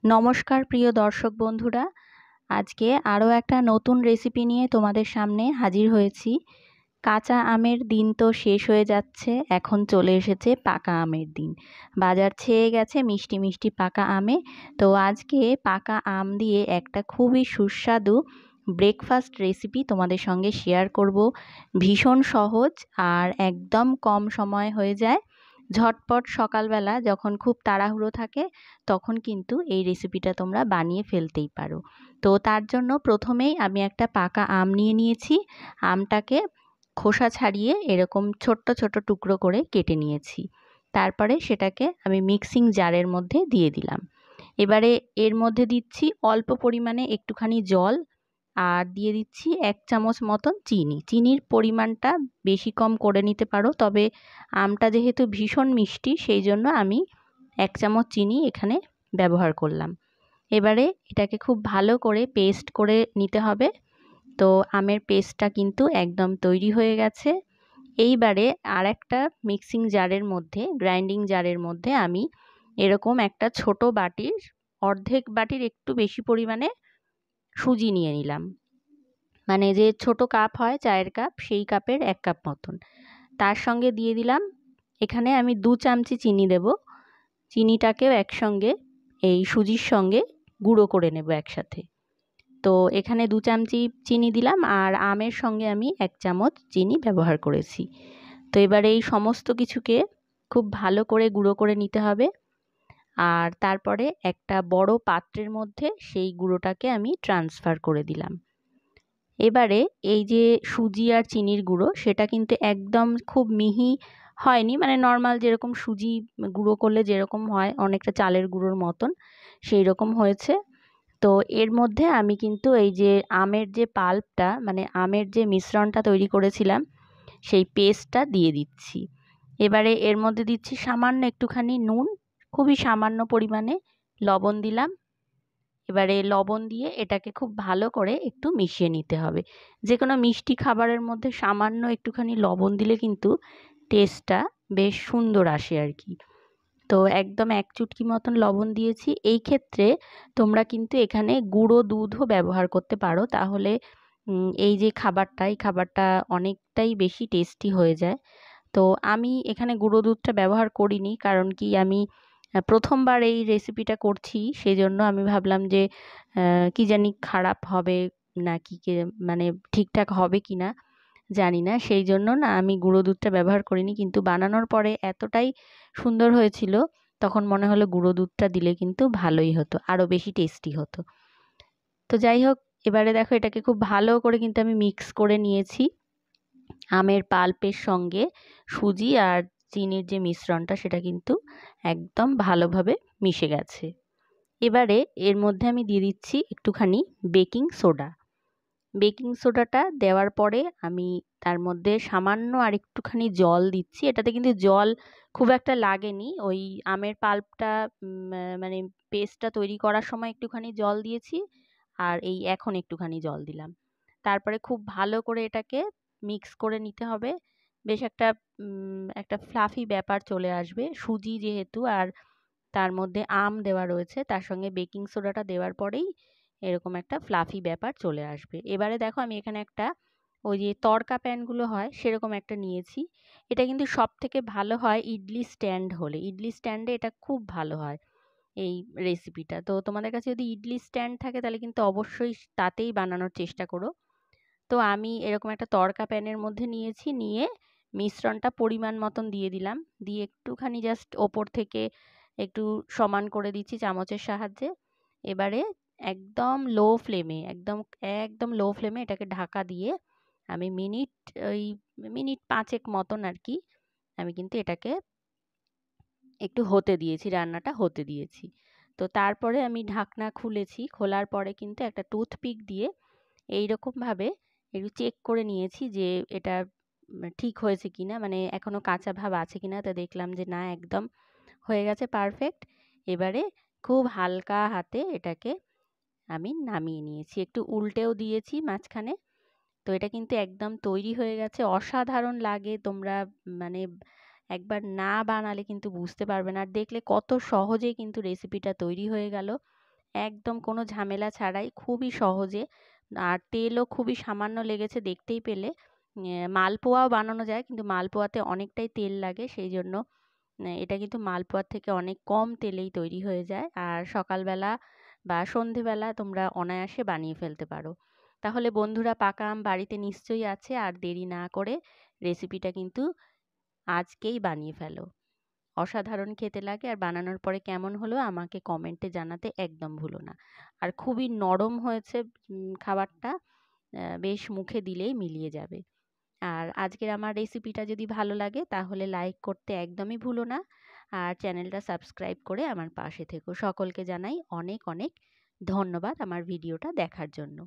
নমস্কার প্রিয় দর্শক বন্ধুরা, আজকে আরও একটা নতুন রেসিপি নিয়ে তোমাদের সামনে হাজির হয়েছি। কাঁচা আমের দিন তো শেষ হয়ে যাচ্ছে, এখন চলে এসেছে পাকা আমের দিন। বাজার ছেয়ে গেছে মিষ্টি মিষ্টি পাকা আমে। তো আজকে পাকা আম দিয়ে একটা খুবই সুস্বাদু ব্রেকফাস্ট রেসিপি তোমাদের সঙ্গে শেয়ার করব। ভীষণ সহজ আর একদম কম সময় হয়ে যায়। ঝটপট সকালবেলা যখন খুব তাড়াহুড়ো থাকে তখন কিন্তু এই রেসিপিটা তোমরা বানিয়ে ফেলতেই পারো। তো তার জন্য প্রথমেই আমি একটা পাকা আম নিয়ে নিয়েছি। আমটাকে খোসা ছাড়িয়ে এরকম ছোট্ট ছোট টুকরো করে কেটে নিয়েছি। তারপরে সেটাকে আমি মিক্সিং জারের মধ্যে দিয়ে দিলাম। এবারে এর মধ্যে দিচ্ছি অল্প পরিমাণে একটুখানি জল, আর দিয়ে দিচ্ছি 1 চামচ মতন চিনি। চিনির পরিমাণটা বেশি কম করে নিতে পারো, তবে আমটা যেহেতু ভীষণ মিষ্টি সেই জন্য আমি 1 চামচ চিনি এখানে ব্যবহার করলাম। এবারে এটাকে খুব ভালো করে পেস্ট করে নিতে হবে। তো আমের পেস্টটা কিন্তু একদম তৈরি হয়ে গেছে। এইবারে আরেকটা মিক্সিং জারের মধ্যে, গ্রাইন্ডিং জারের মধ্যে আমি এরকম একটা ছোট বাটির অর্ধেক বাটির একটু বেশি পরিমাণে সুজি নিয়ে নিলাম। মানে যে ছোট কাপ হয় চায়ের কাপ, সেই কাপের 1 কাপ মতন। তার সঙ্গে দিয়ে দিলাম, এখানে আমি 2 চামচি চিনি দেব। চিনিটাকেও একসঙ্গে এই সুজির সঙ্গে গুঁড়ো করে নেব একসাথে। তো এখানে 2 চামচি চিনি দিলাম, আর আমের সঙ্গে আমি 1 চামচ চিনি ব্যবহার করেছি। তো এবারে এই সমস্ত কিছুকে খুব ভালো করে গুঁড়ো করে নিতে হবে। আর তারপরে একটা বড় পাত্রের মধ্যে সেই গুঁড়োটাকে আমি ট্রান্সফার করে দিলাম। এবারে এই যে সুজি আর চিনির গুঁড়ো, সেটা কিন্তু একদম খুব মিহি হয়নি, মানে নর্মাল যেরকম সুজি গুঁড়ো করলে যেরকম হয় অনেকটা চালের গুঁড়োর মতন সেই রকম হয়েছে। তো এর মধ্যে আমি কিন্তু এই যে আমের যে পাল্পটা, মানে আমের যে মিশ্রণটা তৈরি করেছিলাম সেই পেস্টটা দিয়ে দিচ্ছি। এবারে এর মধ্যে দিচ্ছি সামান্য একটুখানি নুন, খুবই সামান্য পরিমাণে লবণ দিলাম। এবারে লবণ দিয়ে এটাকে খুব ভালো করে একটু মিশিয়ে নিতে হবে। যে কোনো মিষ্টি খাবারের মধ্যে সামান্য একটুখানি লবণ দিলে কিন্তু টেস্টটা বেশ সুন্দর আসে আর কি। তো একদম 1 চুটকি মতন লবণ দিয়েছি। এই ক্ষেত্রে তোমরা কিন্তু এখানে গুঁড়ো দুধও ব্যবহার করতে পারো, তাহলে এই যে খাবারটা, এই খাবারটা অনেকটাই বেশি টেস্টি হয়ে যায়। তো আমি এখানে গুঁড়ো দুধটা ব্যবহার করিনি, কারণ কি আমি প্রথমবার এই রেসিপিটা করছি, সেজন্য আমি ভাবলাম যে কি জানি খারাপ হবে নাকি, মানে ঠিকঠাক হবে কিনা জানি না, সেই জন্য না আমি গুঁড়ো দুধটা ব্যবহার করিনি। কিন্তু বানানোর পরে এতটাই সুন্দর হয়েছিল, তখন মনে হলো গুঁড়ো দুধটা দিলে কিন্তু ভালোই হতো, আরও বেশি টেস্টি হতো। তো যাই হোক, এবারে দেখো এটাকে খুব ভালো করে কিন্তু আমি মিক্স করে নিয়েছি। আমের পাল্পের সঙ্গে সুজি আর চিনির যে মিশ্রণটা সেটা কিন্তু একদম ভালোভাবে মিশে গেছে। এবারে এর মধ্যে আমি দিয়ে দিচ্ছি একটুখানি বেকিং সোডা। বেকিং সোডাটা দেওয়ার পরে আমি তার মধ্যে সামান্য আর একটুখানি জল দিচ্ছি। এটাতে কিন্তু জল খুব একটা লাগেনি, ওই আমের পাল্পটা মানে পেস্টটা তৈরি করার সময় একটুখানি জল দিয়েছি, আর এই এখন একটুখানি জল দিলাম। তারপরে খুব ভালো করে এটাকে মিক্স করে নিতে হবে। বেশ একটা ফ্লাফি ব্যাপার চলে আসবে, সুজি যেহেতু আর তার মধ্যে আম দেওয়া রয়েছে, তার সঙ্গে বেকিং সোডাটা দেওয়ার পরেই এরকম একটা ফ্লাফি ব্যাপার চলে আসবে। এবারে দেখো আমি এখানে একটা ওই যে তড়কা প্যানগুলো হয় সেরকম একটা নিয়েছি। এটা কিন্তু সবথেকে ভালো হয় ইডলি স্ট্যান্ড হলে, ইডলি স্ট্যান্ডে এটা খুব ভালো হয় এই রেসিপিটা। তো তোমাদের কাছে যদি ইডলি স্ট্যান্ড থাকে তাহলে কিন্তু অবশ্যই তাতেই বানানোর চেষ্টা করো। তো আমি এরকম একটা তড়কা প্যানের মধ্যে নিয়েছি, নিয়ে মিশ্রণটা পরিমাণ মতন দিয়ে দিলাম। দিয়ে একটুখানি জাস্ট ওপর থেকে একটু সমান করে দিচ্ছি চামচের সাহায্যে। এবারে একদম লো ফ্লেমে, একদম একদম লো ফ্লেমে এটাকে ঢাকা দিয়ে আমি ওই মিনিট 5 মতন আর কি আমি কিন্তু এটাকে একটু হতে দিয়েছি, রান্নাটা হতে দিয়েছি। তো তারপরে আমি ঢাকনা খুলেছি, খোলার পরে কিন্তু একটা টুথপিক দিয়ে এইরকমভাবে একটু চেক করে নিয়েছি যে এটা ঠিক হয়েছে কিনা, মানে এখনো কাঁচা ভাব আছে কিনা। তো দেখলাম যে না, একদম হয়ে গেছে পারফেক্ট। এবারে খুব হালকা হাতে এটাকে আমি নামিয়ে নিয়েছি, একটু উল্টেও দিয়েছি মাঝখানে। তো এটা কিন্তু একদম তৈরি হয়ে গেছে, অসাধারণ লাগে। তোমরা মানে একবার না বানালে কিন্তু বুঝতে পারবে না, আর দেখলে কত সহজে কিন্তু রেসিপিটা তৈরি হয়ে গেল। একদম কোনো ঝামেলা ছাড়াই খুবই সহজে, আর তেলও খুবই সামান্য লেগেছে দেখতেই পেলে। মালপোয়াও বানানো যায়, কিন্তু মালপোয়াতে অনেকটাই তেল লাগে, সেই জন্য এটা কিন্তু মালপোয়ার থেকে অনেক কম তেলেই তৈরি হয়ে যায়। আর সকালবেলা বা সন্ধেবেলা তোমরা অনায়াসে বানিয়ে ফেলতে পারো। তাহলে বন্ধুরা, পাকা আম বাড়িতে নিশ্চয়ই আছে, আর দেরি না করে রেসিপিটা কিন্তু আজকেই বানিয়ে ফেলো। অসাধারণ খেতে লাগে, আর বানানোর পরে কেমন হলো আমাকে কমেন্টে জানাতে একদম ভুলো না। আর খুবই নরম হয়েছে খাবারটা, বেশ মুখে দিলেই মিলিয়ে যাবে। আর আজকের আমার রেসিপিটা যদি ভালো লাগে তাহলে লাইক করতে একদমই ভুলো না, আর চ্যানেলটা সাবস্ক্রাইব করে আমার পাশে থেকো। সকলকে জানাই অনেক অনেক ধন্যবাদ আমার ভিডিওটা দেখার জন্য।